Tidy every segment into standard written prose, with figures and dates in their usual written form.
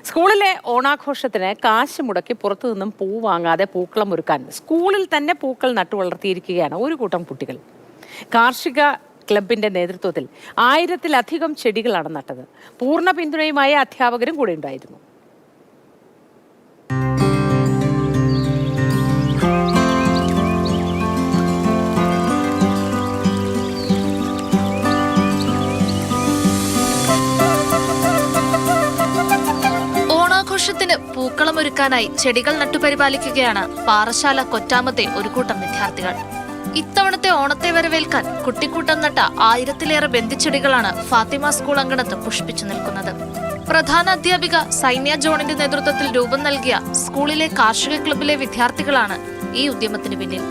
സ്കൂളിലെ ഓണാഘോഷത്തിന് കാശ് മുടക്കി പുറത്തു നിന്നും പൂ വാങ്ങാതെ പൂക്കളം ഒരുക്കാൻ സ്കൂളിൽ തന്നെ പൂക്കൾ നട്ടുവളർത്തിയിരിക്കുകയാണ് ഒരു കൂട്ടം കുട്ടികൾ. കാർഷിക ക്ലബിന്റെ നേതൃത്വത്തിൽ 1000-ലധികം ചെടികളാണ് നട്ടത്. പൂർണ്ണ പിന്തുണയുമായി അധ്യാപകരും കൂടെ ഉണ്ടായിരുന്നു. ഓണാഘോഷത്തിന് പൂക്കളമൊരുക്കാനായി ചെടികൾ നട്ടുപരിപാലിക്കുകയാണ് പാറശാല കൊറ്റാമത്തെ ഒരു കൂട്ടം വിദ്യാർത്ഥികൾ. ഇത്തവണത്തെ ഓണത്തെ വരവേൽക്കാൻ കുട്ടിക്കൂട്ടം നട്ട 1000-ലേറെ ബന്ധിച്ചെടികളാണ് ഫാത്തിമ സ്കൂൾ അങ്കണത്ത് പുഷ്പിച്ചു നിൽക്കുന്നത്. പ്രധാന അധ്യാപിക സൈന്യ ജോണിന്റെ നേതൃത്വത്തിൽ രൂപം നൽകിയ സ്കൂളിലെ കാർഷിക ക്ലബിലെ വിദ്യാർത്ഥികളാണ് ഈ ഉദ്യമത്തിന് പിന്നിൽ.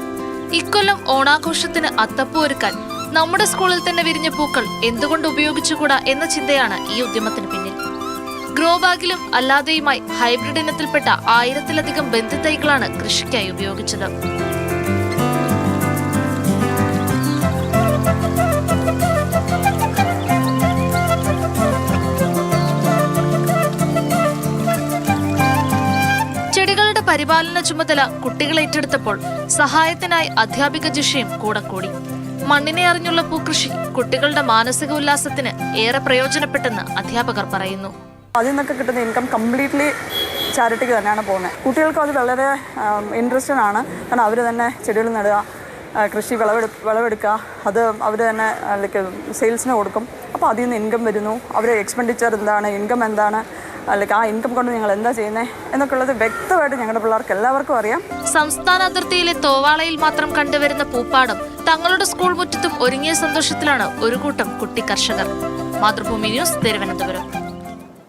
ഇക്കൊല്ലം ഓണാഘോഷത്തിന് അത്തപ്പൂ ഒരുക്കാൻ നമ്മുടെ സ്കൂളിൽ തന്നെ വിരിഞ്ഞ പൂക്കൾ എന്തുകൊണ്ട് ഉപയോഗിച്ചുകൂടാ എന്ന ചിന്തയാണ് ഈ ഉദ്യമത്തിന് പിന്നിൽ. ഗ്രോ ബാഗിലും അല്ലാതെയുമായി ഹൈബ്രിഡ് ഇനത്തിൽപ്പെട്ട 1000-ലധികം ബന്ധിത്തൈകളാണ് കൃഷിക്കായി ഉപയോഗിച്ചത്. ചെടികളുടെ പരിപാലന ചുമതല കുട്ടികൾ ഏറ്റെടുത്തപ്പോൾ സഹായത്തിനായി അധ്യാപിക ജിഷയും കൂടെ കൂടി. മണ്ണിനെ അറിഞ്ഞുള്ള പൂക്കൃഷി കുട്ടികളുടെ മാനസിക ഉല്ലാസത്തിന് ഏറെ പ്രയോജനപ്പെട്ടെന്ന് അധ്യാപകർ പറയുന്നു. അതിൽ നിന്നൊക്കെ കിട്ടുന്ന ഇൻകം കംപ്ലീറ്റ്ലി ചാരിറ്റിക്ക് തന്നെയാണ് പോകുന്നത്. കുട്ടികൾക്ക് അത് വളരെ ഇൻട്രസ്റ്റഡ് ആണ്. കാരണം അവർ തന്നെ ചെടികൾ നടുക, കൃഷി വിളവെടുക്കുക, അത് അവർ തന്നെ ലൈക്ക് സെയിൽസിന് കൊടുക്കും. അപ്പോൾ അതിൽ നിന്ന് ഇൻകം വരുന്നു. അവരുടെ എക്സ്പെൻഡിച്ചർ എന്താണ്, ഇൻകം എന്താണ്, അല്ലെങ്കിൽ ആ ഇൻകം കൊണ്ട് ഞങ്ങൾ എന്താ ചെയ്യുന്നത് എന്നൊക്കെ ഉള്ളത് വ്യക്തമായിട്ട് ഞങ്ങളുടെ പിള്ളേർക്ക് എല്ലാവർക്കും അറിയാം. സംസ്ഥാന അതിർത്തിയിലെ തോവാളയിൽ മാത്രം കണ്ടുവരുന്ന പൂപ്പാടം തങ്ങളുടെ സ്കൂൾ മുറ്റത്തും ഒരുങ്ങിയ സന്തോഷത്തിലാണ് ഒരു കൂട്ടം കുട്ടി കർഷകർ. മാതൃഭൂമി ന്യൂസ്, തിരുവനന്തപുരം.